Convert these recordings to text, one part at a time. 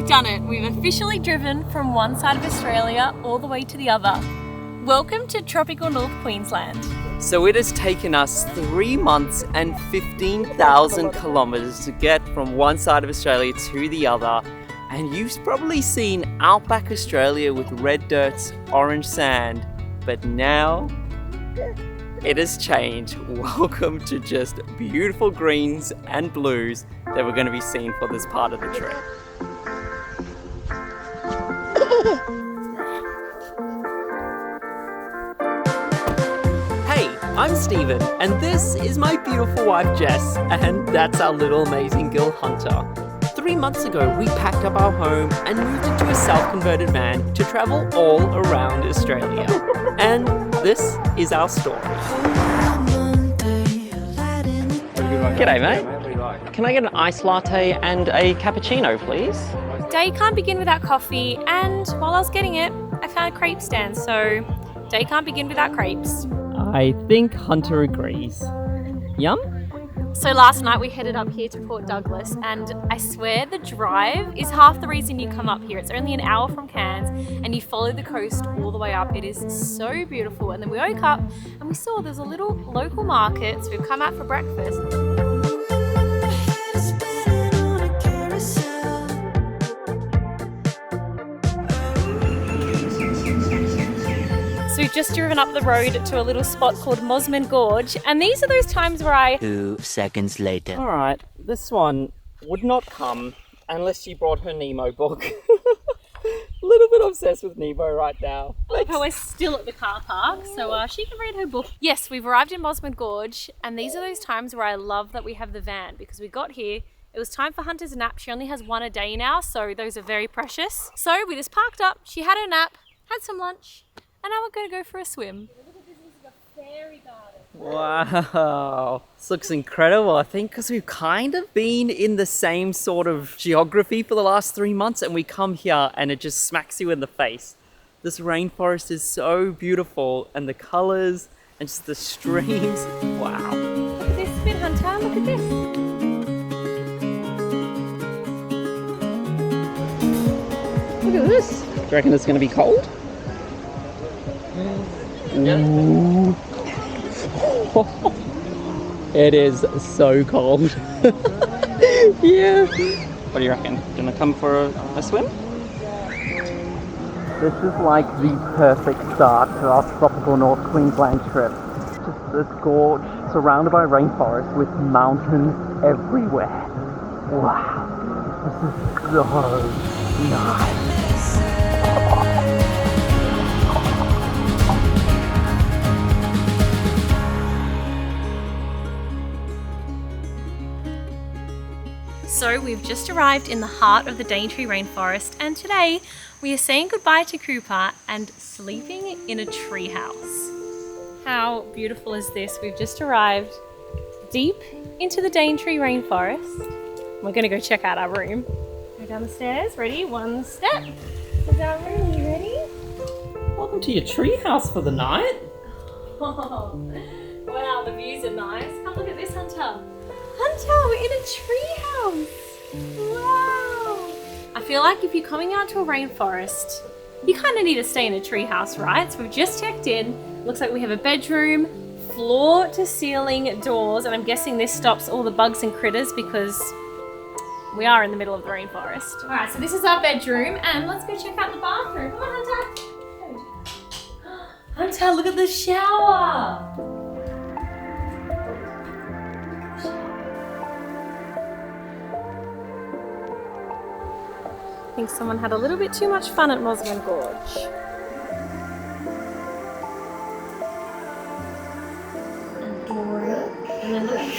we've done it. We've officially driven from one side of Australia all the way to the other. Welcome to tropical North Queensland. So it has taken us 3 months and 15,000 kilometers to get from one side of Australia to the other. And you've probably seen outback Australia with red dirt, orange sand, but now it has changed. Welcome to just beautiful greens and blues that we're going to be seeing for this part of the trip. Hey, I'm Steven, and this is my beautiful wife Jess, and that's our little amazing girl Hunter. 3 months ago, we packed up our home and moved into a self-converted van to travel all around Australia. And this is our story. G'day, mate. What do you like? Can I get an iced latte and a cappuccino, please? Day can't begin without coffee, and while I was getting it, I found a crepe stand, so day can't begin without crepes. I think Hunter agrees. Yum? So last night we headed up here to Port Douglas, and I swear the drive is half the reason you come up here. It's only an hour from Cairns and you follow the coast all the way up. It is so beautiful. And then we woke up and we saw there's a little local market, so we've come out for breakfast. So we've just driven up the road to a little spot called Mossman Gorge, and these are those times where 2 seconds later. Alright, this one would not come unless she brought her Nemo book. A little bit obsessed with Nemo right now. We're still at the car park, so she can read her book. Yes, we've arrived in Mossman Gorge, and these are those times where I love that we have the van, because we got here, it was time for Hunter's nap. She only has one a day now, so those are very precious. So we just parked up, she had her nap, had some lunch, and now we're going to go for a swim. Look at this, this is a fairy garden. Wow, this looks incredible. I think because we've kind of been in the same sort of geography for the last 3 months, and we come here and it just smacks you in the face. This rainforest is so beautiful, and the colors and just the streams. Wow. Look at this spin, Hunter, look at this. Look at this. Do you reckon it's going to be cold? Ooh. It is so cold. Yeah. What do you reckon? Gonna come for a swim? This is like the perfect start to our tropical North Queensland trip. Just this gorge surrounded by rainforest with mountains everywhere. Wow. This is so nice. So we've just arrived in the heart of the Daintree Rainforest, and today we are saying goodbye to Cooper and sleeping in a treehouse. How beautiful is this? We've just arrived deep into the Daintree Rainforest. We're going to go check out our room. Go down the stairs. Ready? One step. Is our room? You ready? Welcome to your treehouse for the night. Oh, wow, the views are nice. Come look at this, Hunter. Hunter, we're in a treehouse. Wow. I feel like if you're coming out to a rainforest, you kind of need to stay in a treehouse, right? So we've just checked in. Looks like we have a bedroom, floor to ceiling doors, and I'm guessing this stops all the bugs and critters because we are in the middle of the rainforest. All right, so this is our bedroom, and let's go check out the bathroom. Come on, Hunter. Hunter, look at the shower. I think someone had a little bit too much fun at Mossman Gorge. And then look at the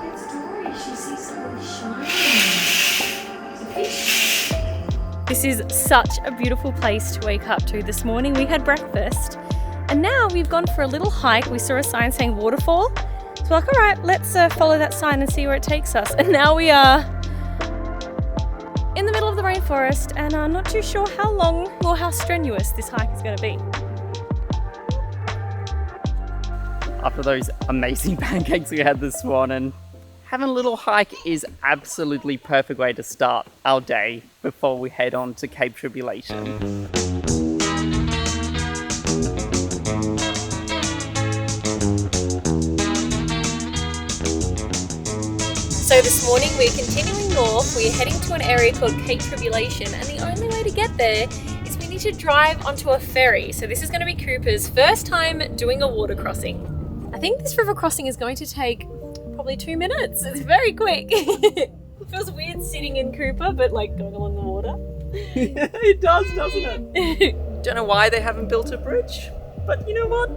It's Dory. She sees something shining. It's a fish. This is such a beautiful place to wake up to. This morning we had breakfast, and now we've gone for a little hike. We saw a sign saying waterfall. So we're like, all right, let's follow that sign and see where it takes us. And now we are in the middle of the rainforest, and I'm not too sure how long or how strenuous this hike is going to be. After those amazing pancakes we had this morning, having a little hike is absolutely perfect way to start our day before we head on to Cape Tribulation. So this morning we're continuing north. We're heading to an area called Cape Tribulation, and the only way to get there is we need to drive onto a ferry. So this is going to be Cooper's first time doing a water crossing. I think this river crossing is going to take probably 2 minutes. It's very quick. It feels weird sitting in Cooper, but like going along the water. It does, doesn't it? Don't know why they haven't built a bridge, but you know what?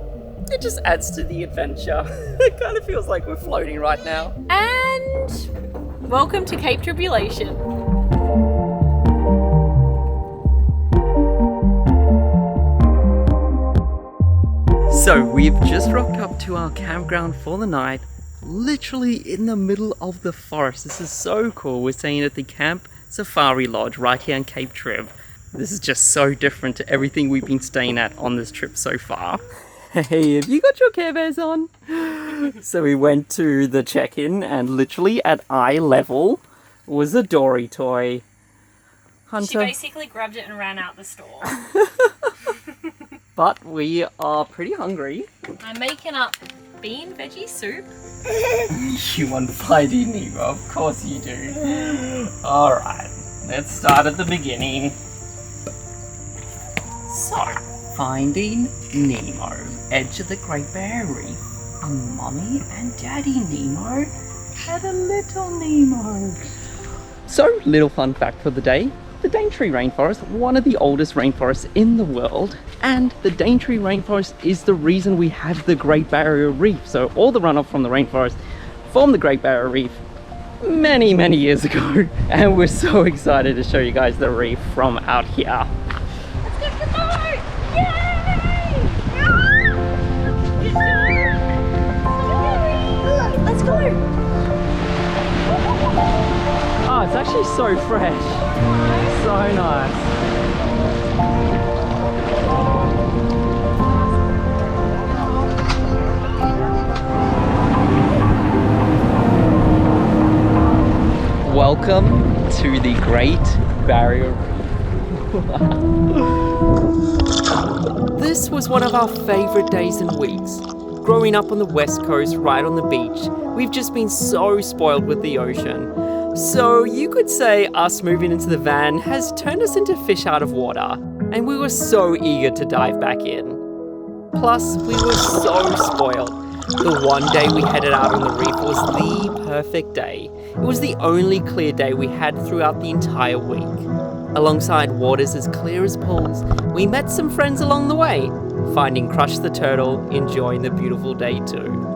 It just adds to the adventure. It kind of feels like we're floating right now. And welcome to Cape Tribulation. So we've just rocked up to our campground for the night, literally in the middle of the forest. This is so cool. We're staying at the Camp Safari Lodge right here in Cape Trib. This is just so different to everything we've been staying at on this trip so far. Hey, have you got your Care Bears on? So we went to the check-in and literally at eye level was a Dory toy. Hunter. She basically grabbed it and ran out the store. But we are pretty hungry. I'm making up bean veggie soup. You want Finding Nemo? Of course you do. Alright, let's start at the beginning. So, Finding Nemo, edge of the Great Barrier Reef. A mummy and daddy Nemo had a little Nemo. So, little fun fact for the day. The Daintree Rainforest, one of the oldest rainforests in the world, and the Daintree Rainforest is the reason we have the Great Barrier Reef. So all the runoff from the rainforest formed the Great Barrier Reef many, many years ago, and we're so excited to show you guys the reef from out here. Let's go to the boat! Yay! Let's go! Oh, it's actually so fresh. So nice. Welcome to the Great Barrier Reef. This was one of our favorite days and weeks. Growing up on the west coast, right on the beach, we've just been so spoiled with the ocean. So you could say us moving into the van has turned us into fish out of water, and we were so eager to dive back in. Plus, we were so spoiled. The one day we headed out on the reef was the perfect day. It was the only clear day we had throughout the entire week. Alongside waters as clear as pools, we met some friends along the way, finding Crush the Turtle enjoying the beautiful day too.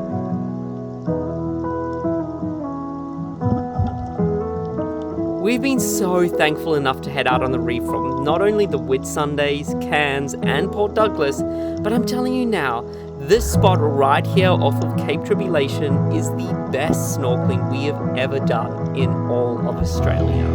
We've been so thankful enough to head out on the reef from not only the Whitsundays, Cairns and Port Douglas, but I'm telling you now, this spot right here off of Cape Tribulation is the best snorkeling we have ever done in all of Australia.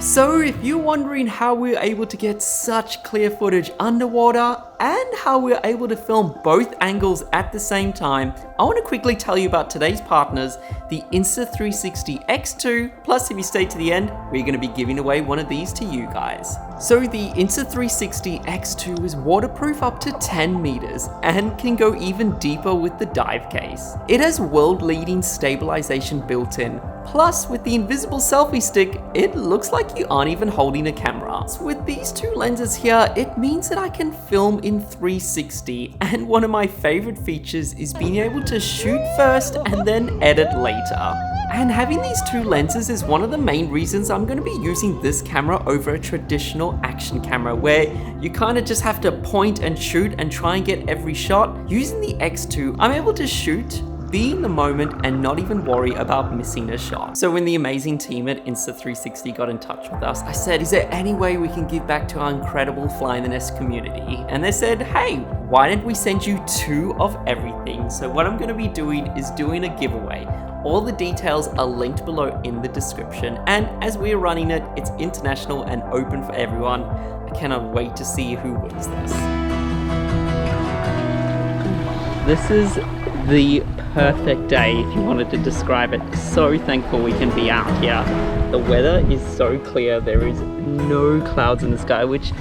So if you're wondering how we're able to get such clear footage underwater and how we're able to film both angles at the same time, I want to quickly tell you about today's partners, the Insta360 X2, plus if you stay to the end, we're going to be giving away one of these to you guys. So the Insta360 X2 is waterproof up to 10 meters and can go even deeper with the dive case. It has world-leading stabilization built in. Plus, with the invisible selfie stick, it looks like you aren't even holding a camera. So with these two lenses here, it means that I can film in 360, and one of my favorite features is being able to shoot first and then edit later. And having these two lenses is one of the main reasons I'm going to be using this camera over a traditional action camera, where you kind of just have to point and shoot and try and get every shot. Using the X2, I'm able to shoot, be in the moment, and not even worry about missing a shot. So when the amazing team at Insta360 got in touch with us, I said, is there any way we can give back to our incredible Fly in the Nest community? And they said, hey, why don't we send you 2 of everything? So what I'm going to be doing is doing a giveaway. All the details are linked below in the description, and as we're running it, it's international and open for everyone. I cannot wait to see who wins this. This is the perfect day if you wanted to describe it. So thankful we can be out here. The weather is so clear, there is no clouds in the sky, which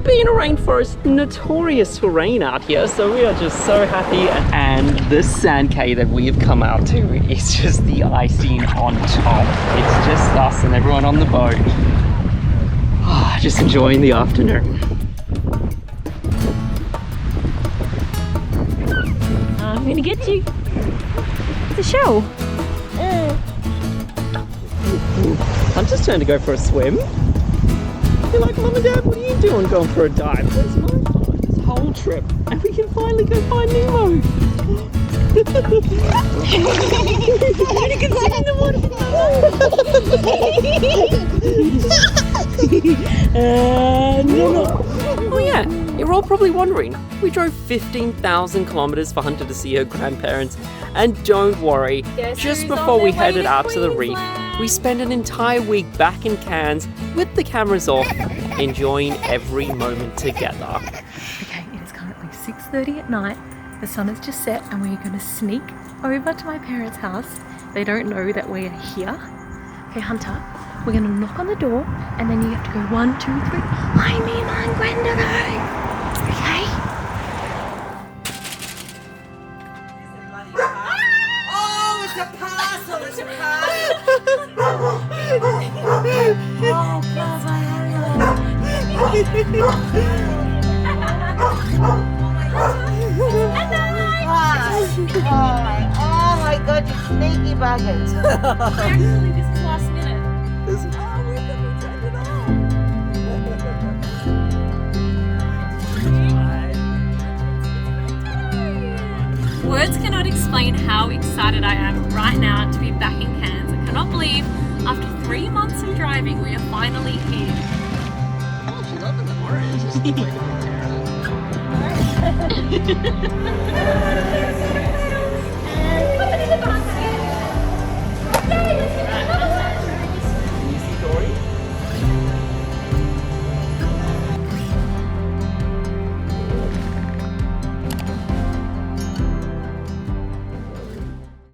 being a rainforest, notorious for rain out here, so we are just so happy. And this sand cave that we have come out to is just the icing on top. It's just us and everyone on the boat. Just enjoying the afternoon. I'm gonna get you. It's a show. Hunter's trying to go for a swim. You're like, Mum and Dad, what are you doing going for a dive? Where's my phone? This whole trip. And we can finally go find Nemo. You can sit in the water. Nemo. Oh yeah, you're all probably wondering. We drove 15,000 kilometers for Hunter to see her grandparents. And don't worry, just before we headed out to the reef, we spent an entire week back in Cairns with the cameras off, enjoying every moment together. Okay, it's currently 6:30 at night. The sun has just set and we're going to sneak over to my parents' house. They don't know that we're here. Okay, Hunter, we're going to knock on the door and then you have to go 1, 2, 3. Hi, Mima and Gwendolyn. Okay? Oh, it's a parcel! It's a parcel! Oh my god, you sneaky buggers! Actually, this is last minute. We couldn't turn it on! Words cannot explain how excited I am right now to be back in Cairns. I cannot believe after 3 months of driving we are finally here. Oh, she's loving the orange.